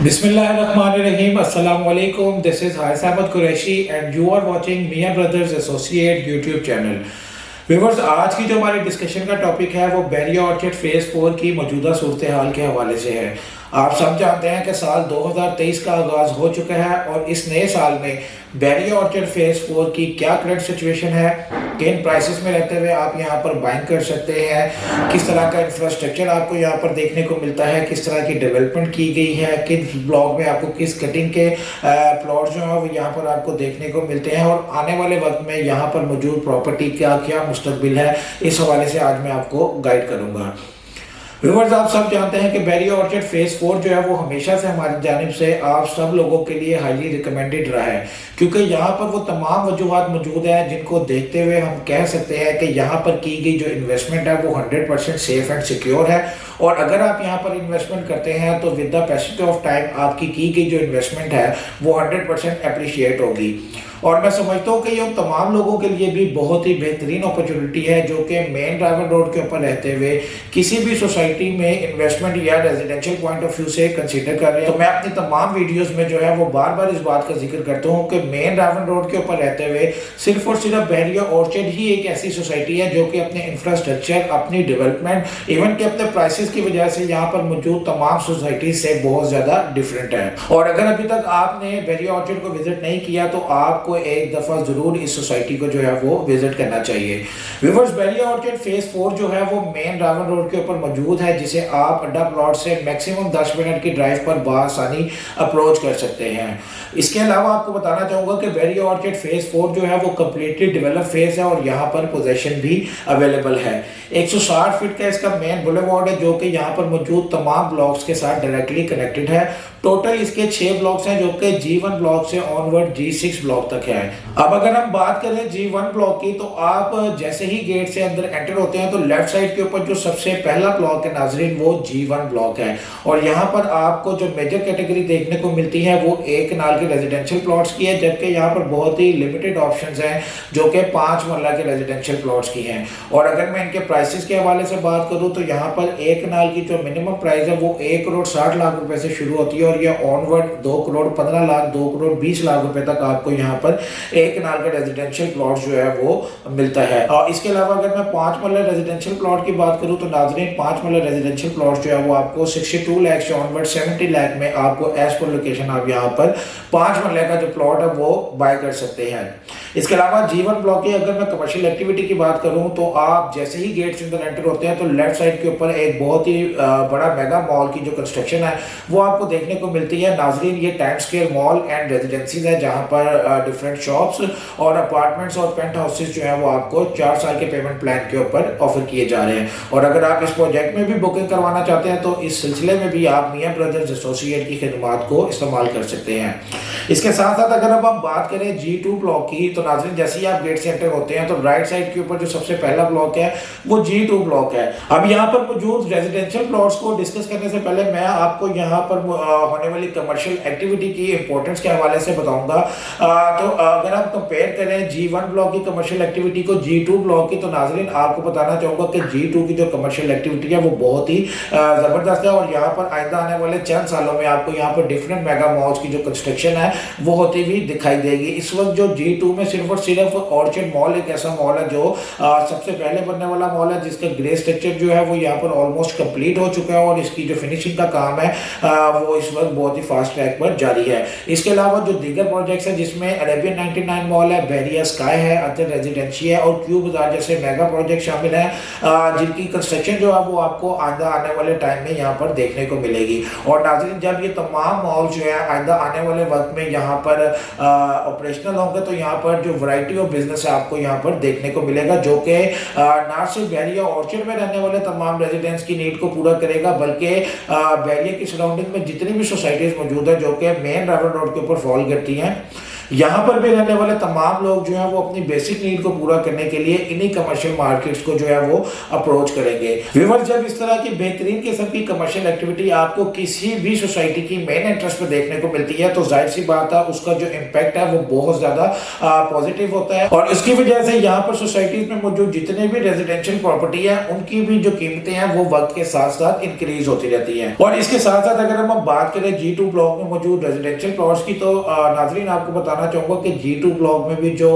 Bismillahirrahmanirrahim. Assalamu alaikum. This is Haris Ahmed Qureshi and you are watching Mia Brothers Associate YouTube channel. Viewers, आज की जो हमारी discussion का topic है वो बैरिया ऑर्चर्ड फेज 4 की मौजूदा सूरत हाल के हवाले से है। आप सब जानते हैं कि साल 2023 का आगाज़ हो चुका है और इस नए साल में बैरिया ऑर्चर्ड फेज 4 की क्या करंट सिचुएशन है, किन प्राइसेस में रहते हुए आप यहां पर बाइंग कर सकते हैं, किस तरह का इंफ्रास्ट्रक्चर आपको यहां पर देखने को मिलता है, किस तरह की डेवलपमेंट की गई है, किस ब्लॉक में आपको किस कटिंग के प्लॉट जो है वो यहाँ पर आपको देखने को मिलते हैं और आने वाले वक्त में यहाँ पर मौजूद प्रॉपर्टी का क्या मुस्तकबिल है, इस हवाले से आज मैं आपको गाइड करूँगा। व्यूअर्स, आप सब जानते हैं कि बैरिया ऑर्चर्ड फेज 4 जो है वो हमेशा से हमारी जानिब से आप सब लोगों के लिए हाईली रिकमेंडेड रहा है, क्योंकि यहाँ पर वो तमाम वजूहात मौजूद हैं जिनको देखते हुए हम कह सकते हैं कि यहाँ पर की गई जो इन्वेस्टमेंट है वो 100% सेफ एंड सिक्योर है। और अगर आप यहाँ पर इन्वेस्टमेंट करते हैं तो with the passage of time आपकी की गई जो इन्वेस्टमेंट है वो 100% अप्रिशिएट होगी। और मैं समझता हूँ कि ये तमाम लोगों के लिए भी बहुत ही बेहतरीन अपॉर्चुनिटी है जो कि मेन ड्राइवर रोड के ऊपर रहते हुए किसी भी सोसाइटी में इन्वेस्टमेंट या रेजिडेंशियल पॉइंट ऑफ व्यू से कंसीडर कर रहे हैं। तो मैं अपनी तमाम वीडियोस में जो है वो बार बार इस बात का जिक्र करता हूँ कि मेन ड्राइवर रोड के ऊपर रहते हुए सिर्फ और सिर्फ बैरिया ऑर्चर्ड ही एक ऐसी सोसाइटी है जो कि अपने इंफ्रास्ट्रक्चर, अपनी डेवलपमेंट, इवन के अपने प्राइसेस की वजह से यहाँ पर मौजूद तमाम सोसाइटी से बहुत ज्यादा डिफरेंट है। और अगर अभी तक आपने बैरिया ऑर्चर्ड को विजिट नहीं किया तो आप को एक दफा जरूर इस सोसाइटी को जो है वो विजिट करना चाहिए। व्यूअर्स, बैरिया ऑर्चर्ड फेज 4 जो है वो मेन ड्राइवर रोड के ऊपर मौजूद है, जिसे आप अड्डा प्लॉट से मैक्सिमम 10 मिनट की ड्राइव पर बासानी अप्रोच कर सकते हैं। इसके अलावा आपको बताना चाहूंगा कि बैरिया ऑर्चर्ड फेज 4 जो है वो कंप्लीटली डेवलप फेज है और यहाँ पर पोजेशन भी अवेलेबल है। 160 फीट का इसका मेन बुलेवार्ड है जो कि यहाँ पर मौजूद तमाम ब्लॉक्स के साथ डायरेक्टली कनेक्टेड है। टोटल इसके 6 ब्लॉक्स हैं जो कि G1 ब्लॉक से ऑनवर्ड G6 ब्लॉक तक है। अब अगर हम बात करें G1 ब्लॉक की तो आप जैसे ही गेट से अंदर एंटर होते हैं तो लेफ्ट साइड के ऊपर जो सबसे पहला ब्लॉक है नाजरीन वो G1 ब्लॉक है। और यहाँ पर आपको जो मेजर कैटेगरी देखने को मिलती है वो एक कनाल के रेजिडेंशियल प्लॉट्स की है, जबकि यहाँ पर बहुत ही लिमिटेड ऑप्शंस हैं जो कि 5 मरला के रेजिडेंशियल प्लॉट्स की हैं। और अगर मैं इनके प्राइसेस के हवाले से बात करूँ तो यहाँ पर एक कनाल की जो मिनिमम प्राइस है वो 1 करोड़ 60 लाख रुपए से शुरू होती है और ये ऑनवर्ड 2 करोड़ 15 लाख 2 करोड़ 20 लाख रुपए तक आपको यहाँ पर एक कनाल का रेजिडेंशियल प्लॉट जो है वो मिलता है। और इसके अलावा अगर मैं 5 मरला रेजिडेंशियल प्लॉट की बात करूँ तो नाजरीन 5 मरला रेजिडेंशियल प्लॉट जो है वो आपको 62 लाख से ऑनवर्ड 70 लाख में आपको एज पर लोकेशन आप यहाँ पर 5 मरले का जो प्लॉट है वो बाय कर सकते हैं। इसके अलावा G1 ब्लॉक की अगर मैं कमर्शियल एक्टिविटी की बात करूं तो आप जैसे ही गेट से अंदर एंटर होते हैं तो लेफ्ट साइड के ऊपर एक बहुत ही बड़ा मेगा मॉल की जो कंस्ट्रक्शन है वो आपको देखने को मिलती है। नाजरीन, ये टाइम स्क्वायर मॉल एंड रेजिडेंसीज है जहां पर डिफरेंट शॉप्स और अपार्टमेंट्स और पेंट हाउसेस जो है वो आपको 4 साल के पेमेंट प्लान के ऊपर ऑफर किए जा रहे हैं। और अगर आप इस प्रोजेक्ट में भी बुकिंग करवाना चाहते हैं तो इस सिलसिले में भी आप मियां ब्रदर्स एसोसिएट की खिदमात को इस्तेमाल कर सकते हैं। इसके साथ साथ अगर अब हम बात करें G2 ब्लॉक की तो नाज़रीन जैसे ही आप गेट से एंटर होते हैं तो राइट साइड के ऊपर जो सबसे पहला ब्लॉक है वो G2 ब्लॉक है। अब यहाँ पर मौजूद रेजिडेंशियल प्लॉट्स को डिस्कस करने से पहले मैं आपको यहाँ पर होने वाली कमर्शियल एक्टिविटी की इंपॉर्टेंस के हवाले से बताऊंगा। तो अगर आप कंपेयर करें G1 ब्लॉक की कमर्शियल एक्टिविटी को G2 ब्लॉक की तो नाज़रीन आपको बताना चाहूंगा कि G2 की जो कमर्शियल एक्टिविटी है वो बहुत ही जबरदस्त है और यहाँ पर आइंदा आने वाले चंद सालों में आपको यहाँ पर डिफरेंट मेगा मॉल्स की जो कंस्ट्रक्शन है वो होती हुई दिखाई देगी। इस वक्त जो G2 में सिर्फ और सिर्फ ऑर्चर्ड मॉल एक ऐसा मॉल है जो सबसे पहले बनने वाला मॉल है जिसका ग्रे स्ट्रक्चर जो है वो यहाँ पर ऑलमोस्ट कंप्लीट हो चुका है और इसकी जो फिनिशिंग का काम है वो इस वक्त बहुत ही फास्ट ट्रैक पर जारी है। इसके अलावा जो दीगर प्रोजेक्ट्स हैं जिसमें अरेबियन 99 मॉल है, बैरिया स्काई है, अतर रेजिडेंसी है और क्यू बाजार जैसे मेगा प्रोजेक्ट शामिल है जिनकी कंस्ट्रक्शन जो है वो आपको आइंदा आने वाले टाइम में यहाँ पर देखने को मिलेगी। और नाज़रीन जब ये तमाम मॉल जो है आइंदा आने वाले वक्त में यहाँ पर ऑपरेशनल होंगे तो यहाँ पर जो वैरायटी ऑफ बिजनेस है आपको यहाँ पर देखने को मिलेगा जो कि ना सिर्फ बैरिया ऑर्चर्ड में रहने वाले तमाम रेजिडेंट्स की नीड को पूरा करेगा बल्कि बैरिया की सराउंडिंग में जितनी भी सोसाइटीज मौजूद है जो कि मेन ड्राइवर रोड के ऊपर फॉल करती हैं यहाँ पर भी रहने वाले तमाम लोग जो है वो अपनी बेसिक नीड को पूरा करने के लिए इन्हीं कमर्शियल मार्केट्स को जो है वो अप्रोच करेंगे। व्यूअर्स, जब इस तरह की बेहतरीन किस्म की कमर्शियल एक्टिविटी आपको किसी भी सोसाइटी की मेन इंटरेस्ट में देखने को मिलती है तो जाहिर सी बात है उसका जो इम्पैक्ट है वो बहुत ज्यादा पॉजिटिव होता है। और इसकी वजह से यहाँ पर सोसाइटीज में मौजूद जितने भी रेजिडेंशियल प्रॉपर्टी है उनकी भी जो कीमतें हैं वो वक्त के साथ साथ इंक्रीज होती रहती है। और इसके साथ साथ अगर हम बात करें G2 ब्लॉक में मौजूद रेजिडेंशियल प्लॉट्स की तो नाजरीन आपको बताना चाहूंगा कि G2 ब्लॉक में भी जो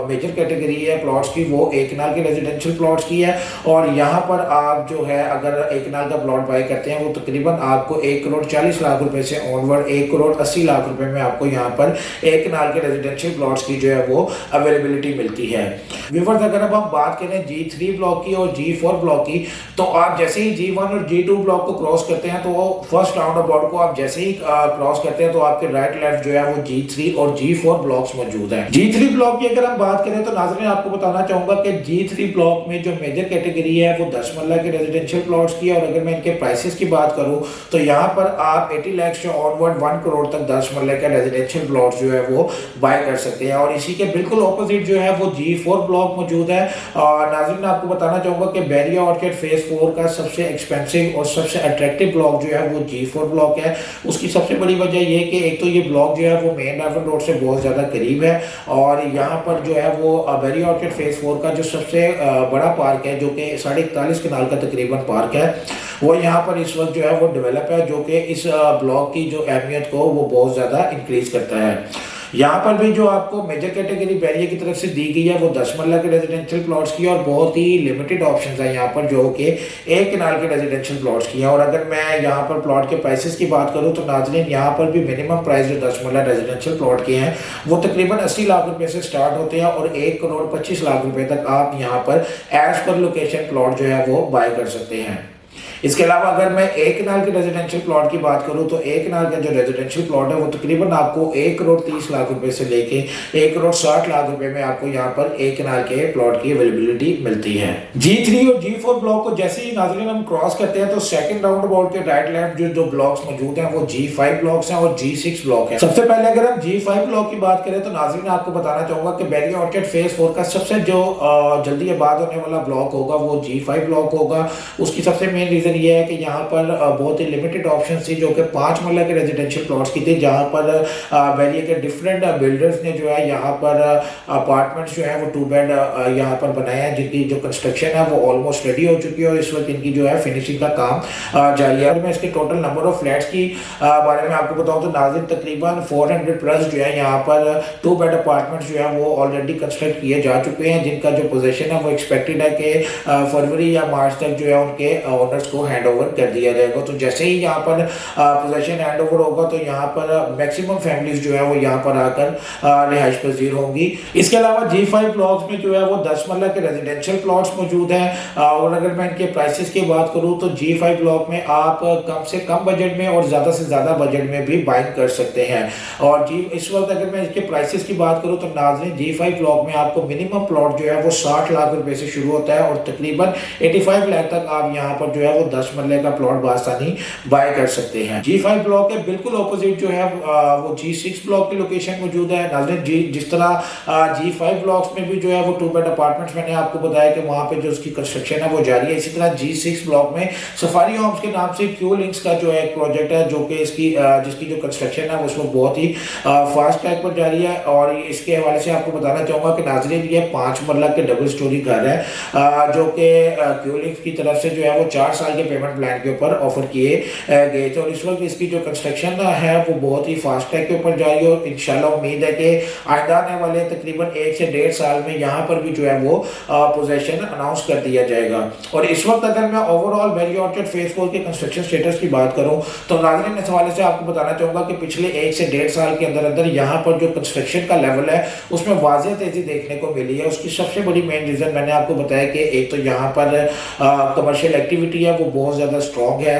मेजर कैटेगरी है प्लॉट्स की वो एक कनाल के रेजिडेंशियल प्लॉट्स की है। और यहाँ पर आप जो है अगर एक कनाल का प्लॉट बाय करते हैं वो तकरीबन आपको 1,40,00,000 रुपए से ऑनवर्ड 1,80,00,000 रुपए में आपको यहाँ पर एक कनाल के रेजिडेंशियल प्लॉट्स की जो है वो अवेलेबिलिटी मिलती है। व्यूअर्स, अगर अब हम बात करें G3 ब्लॉक की और G4 ब्लॉक की तो आप जैसे ही G1 और G2 ब्लॉक को क्रॉस करते हैं तो फर्स्ट राउंड अबाउट को आप जैसे ही क्रॉस करते हैं तो आपके राइट लेफ्ट जो है वो G3 और G4 ब्लॉक्स मौजूद हैं। G3 ब्लॉक की अगर हम बात करें तो नाज़रीन आपको बताना चाहूंगा कि G3 ब्लॉक में जो मेजर कैटेगरी है वो 10 मरला के रेजिडेंशियल प्लॉट्स की है। और अगर मैं इनके प्राइसेस की बात करूं तो यहाँ पर आप 80 लाख से ऑनवर्ड 1 करोड़ तक 10 मरले का रेजिडेंशियल प्लॉट जो है वो बाय कर सकते हैं। और इसी के बिल्कुल ऑपोजिट जो है वो G4 ब्लॉक मौजूद है। और नाज़रीन आपको बताना चाहूंगा कि बैरिया ऑर्चिड फेज 4 का सबसे एक्सपेंसिव और सबसे अट्रैक्टिव ब्लॉक जो है वो G4 ब्लॉक है। उसकी सबसे बड़ी वजह ये कि एक तो ये ब्लॉक जो है वो मेन डायमंड रोड से बहुत ज़्यादा करीब है और यहाँ पर जो है वो बैरिया ऑर्चिड फेज 4 का जो सबसे बड़ा पार्क है जो कि 41.5 कनाल का तकरीबन पार्क है वो यहाँ पर इस वक्त जो है वो डेवलप है, जो कि इस ब्लॉक की जो अहमियत को वो बहुत ज़्यादा इंक्रीज करता है। यहाँ पर भी जो आपको मेजर कैटेगरी बैरिया की तरफ से दी गई है वो 10 मरला के रेजिडेंशियल प्लॉट्स की और बहुत ही लिमिटेड ऑप्शंस है यहाँ पर जो कि एक कनाल के रेजिडेंशियल प्लॉट्स की है। और अगर मैं यहाँ पर प्लॉट के प्राइसेस की बात करूँ तो नाज़रीन यहाँ पर भी मिनिमम प्राइस जो 10 मरला रेजिडेंशियल प्लॉट के हैं वो तकरीबन 80 लाख रुपए से स्टार्ट होते हैं और 1,25,00,000 रुपए तक आप यहाँ पर एज पर लोकेशन प्लॉट जो है वो बाय कर सकते हैं। इसके अलावा अगर मैं एक कनाल के रेजिडेंशियल प्लॉट की बात करूं तो एक कनाल का जो रेजिडेंशियल प्लॉट है वो तकरीबन आपको 1,30,00,000 रुपए से लेके 1,60,00,000 रुपए में आपको यहाँ पर एक कनाल के प्लॉट की अवेलेबिलिटी मिलती है। G3 और G4 ब्लॉक को जैसे ही नाज़रीन हम क्रॉस करते हैं तो सेकंड राउंड अबाउट के राइट लेफ्ट जो ब्लॉक्स मौजूद हैं वो G5 ब्लॉक्स हैं और G6 ब्लॉक है। सबसे पहले अगर हम G5 ब्लॉक की बात करें तो नाज़रीन आपको बताना चाहूंगा कि बैरिया ऑर्चिड फेज 4 का सबसे जो जल्दी आबाद होने वाला ब्लॉक होगा वो G5 ब्लॉक होगा। उसकी सबसे मेन रीजन ये है कि यहाँ पर बहुत ही लिमिटेड ऑप्शन थी जो कि 5 मरला के रेजिडेंशियल प्लॉट्स की थी, जहाँ पर बैरिया के डिफरेंट बिल्डर्स ने जो है यहाँ पर अपार्टमेंट्स जो है वो 2 बेड यहाँ पर बनाए हैं जिनकी जो कंस्ट्रक्शन है वो ऑलमोस्ट रेडी हो चुकी है और इस वक्त इनकी जो है फिनिशिंग का काम जारी है। मैं इसके टोटल नंबर ऑफ फ्लैट्स की बारे में आपको बताऊँ तो नाज़रीन तकरीबन 400 प्लस जो है यहाँ पर 2 बेड अपार्टमेंट्स जो है वो ऑलरेडी कंस्ट्रक्ट किए जा चुके हैं, जिनका जो पोजीशन है वो एक्सपेक्टेड है कि फरवरी या मार्च तक जो है उनके ओनर्स को हैंड ओवर कर दिया जाएगा। तो जैसे ही यहाँ पर पोजीशन हैंड ओवर होगा तो यहाँ पर मैक्सिमम फैमिलीज जो है वो यहाँ पर आकर रिहाइश पजीर होंगी। इसके अलावा G5 ब्लॉक्स में जो है वो 10 मरला के रेजिडेंशियल प्लॉट्स मौजूद हैं और अगर मैं इनके प्राइसेस की बात करूँ तो G5 ब्लॉक में आप कम से कम बजट में और ज़्यादा से ज़्यादा बजट में भी बाइंग कर सकते हैं। और इस वक्त अगर मैं इसके प्राइसेस की बात करूँ तो नाज़रीन G5 ब्लॉक में आपको मिनिमम प्लॉट जो है वो 60 लाख रुपए से शुरू होता है और तकरीबन 85 लाख तक आप यहाँ पर जो है वो 10 मरले का प्लॉट बासानी बाय कर सकते हैं। G5 ब्लॉक के बिल्कुल ऑपोजिट जो है वो G6 ब्लॉक की लोकेशन मौजूद है। नाज़रीन जिस तरह G5 ब्लॉक्स में भी जो है वो 2 बेड अपार्टमेंट्स मैंने आपको बताया कि वहाँ पे जो उसकी कंस्ट्रक्शन है वो जारी है, इसी तरह G6 ब्लॉक में सफारी होम्स के नाम से क्यू लिंक्स का जो है एक प्रोजेक्ट है जो कि इसकी जिसकी जो कंस्ट्रक्शन है उसमें बहुत ही फास्ट ट्रैक पर जारी है। और इसके हवाले से आपको बताना चाहूँगा कि नाज़रीन ये 5 मरला के डबल स्टोरी घर है जो कि क्यू लिंक्स की तरफ से जो है वो 4 साल के पेमेंट प्लान के ऊपर ऑफर किए गए थे और इस वक्त इसकी जो कंस्ट्रक्शन है वो बहुत ही फास्ट ट्रैक के ऊपर जारी है और इंशाल्लाह उम्मीद है कि आइंदा आने वाले तकरीबन 1 से 1.5 साल में यहाँ पर भी जो है वो पोजीशन अनाउंस कर दिया जाएगा। और इस वक्त अगर मैं ओवरऑल बैरिया ऑर्चिड फेज 4 के कंस्ट्रक्शन स्टेटस की बात करूँ तो नाज़रीन इस हवाले से आपको बताना चाहूँगा कि पिछले 1 से 1.5 साल के अंदर अंदर यहाँ पर जो कंस्ट्रक्शन का लेवल है उसमें वाज़ेह तेज़ी देखने को मिली है। उसकी सबसे बड़ी मेन रीज़न मैंने आपको बताया कि एक तो यहाँ पर कमर्शियल एक्टिविटी है वो बहुत ज़्यादा स्ट्रॉन्ग है।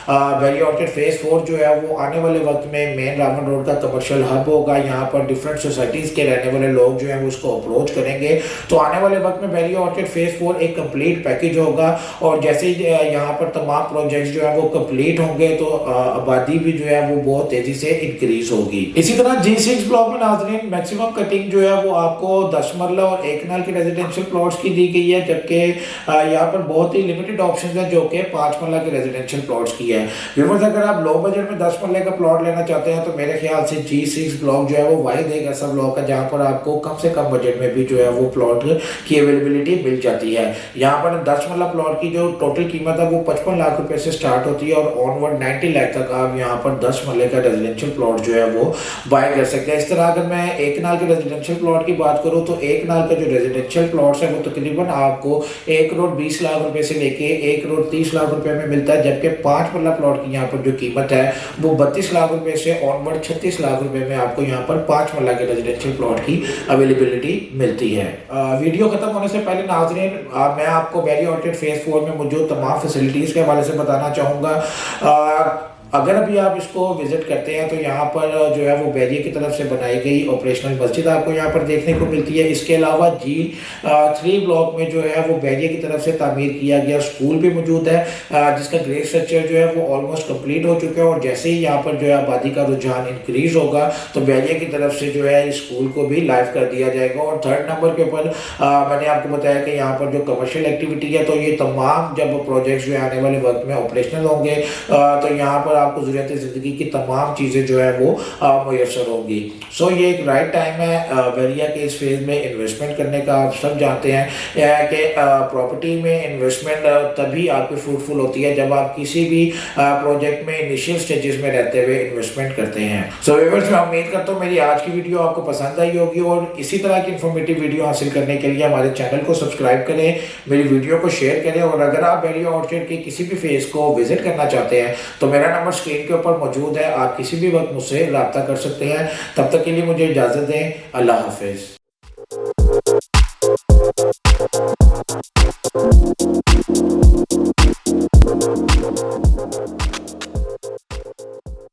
वैली ऑर्चिड फेज 4 जो है वो आने वाले वक्त में मेन रावण रोड का कमर्शियल हब होगा। यहाँ पर डिफरेंट सोसाइटीज़ के रहने वाले लोग जो हैं वो उसको अप्रोच करेंगे। तो आने वाले वक्त में वैली ऑर्चिड फेज 4 एक कंप्लीट पैकेज होगा और जैसे ही यहाँ पर तमाम प्रोजेक्ट्स जो है वो कंप्लीट होंगे तो आबादी भी जो है वो बहुत तेजी से इंक्रीज होगी। इसी तरह G6 ब्लॉक में नाज़रीन मैक्सिमम कटिंग जो है वो आपको 10 मरला और 1 कनाल की रेजिडेंशियल प्लॉट्स की दी गई है, जबकि यहाँ पर बहुत ही लिमिटेड ऑप्शन है जो कि 5 मरला के रेजिडेंशियल प्लॉट्स की है। व्यूअर्स, अगर आप लो बजट में 10 मरले का प्लॉट लेना चाहते हैं तो मेरे ख्याल से G6 ब्लॉक जो है वो वाहिद एक ऐसा ब्लॉक है जहाँ पर आपको कम से कम बजट में भी जो है वो प्लॉट की अवेलेबिलिटी मिल जाती है। यहाँ पर 10 मरला प्लॉट की जो टोटल कीमत है वो 55 लाख रुपए से स्टार्ट होती है और ऑनवर्ड 90 लाख तक आप यहाँ पर 10 मरले का रेजिडेंशियल प्लॉट जो है वो बाय कर सकते हैं। इस तरह अगर मैं 1 कनाल के रेजिडेंशियल प्लॉट की बात करूँ तो 1 कनाल का जो रेजिडेंशियल प्लॉट्स है वो तकरीबन आपको 1 करोड़ 20 लाख रुपए से लेके 1 करोड़ 30 लाख रुपए में मिलता है, जबकि 5 मरला प्लॉट की यहाँ पर जो कीमत है वो 32 लाख रुपए से ऑनवर्ड 36 लाख रुपए में आपको यहाँ पर 5 मरला के रेजिडेंशियल प्लॉट की अवेलेबिलिटी मिलती है। वीडियो खत्म होने से पहले नाज़रीन मैं आपको वैली ऑर्चिड फेज 4 में मौजूद तमाम फैसिलिटीज़ के हवाले से बताना चाहूँगा। अगर अभी आप इसको विजिट करते हैं तो यहाँ पर जो है वो बैरिया की तरफ से बनाई गई ऑपरेशनल मस्जिद आपको यहाँ पर देखने को मिलती है। इसके अलावा G3 ब्लॉक में जो है वो बैरिया की तरफ से तामीर किया गया स्कूल भी मौजूद है, जिसका ग्रे स्ट्रक्चर जो है वो ऑलमोस्ट कंप्लीट हो चुका है और जैसे ही यहाँ पर जो है आबादी का रुझान इंक्रीज होगा तो बैरिया की तरफ से जो है इस स्कूल को भी लाइव कर दिया जाएगा। और थर्ड नंबर के ऊपर मैंने आपको बताया कि यहाँ पर जो कमर्शियल एक्टिविटी है तो ये तमाम जब प्रोजेक्ट्स जो है आने वाले वक्त में ऑपरेशनल होंगे तो यहाँ पर आपको ज़रूरत ज़िंदगी की तमाम चीज़ें जो है वो मुयसर होंगी। सो ये एक राइट टाइम है बैरिया के इस फेज़ में इन्वेस्टमेंट करने का। आप सब जानते हैं कि प्रॉपर्टी में इन्वेस्टमेंट तभी आपकी फ्रूटफुल होती है जब आप किसी भी प्रोजेक्ट में इनिशियल स्टेजेस में रहते हुए इन्वेस्टमेंट करते हैं। सो व्यूअर्स, मैं उम्मीद करता हूँ मेरी आज की वीडियो आपको पसंद आई होगी और इसी तरह की इन्फॉर्मेटिव वीडियो हासिल करने के लिए हमारे चैनल को सब्सक्राइब करें, मेरी वीडियो को शेयर करें और अगर आप बैरिया ऑर्चिड के किसी भी फेज़ को विजिट करना चाहते हैं तो मेरा नंबर स्क्रीन के ऊपर मौजूद है, आप किसी भी वक्त मुझसे राब्ता कर सकते हैं। तब तक के लिए मुझे इजाज़त दें। अल्लाह हाफिज़।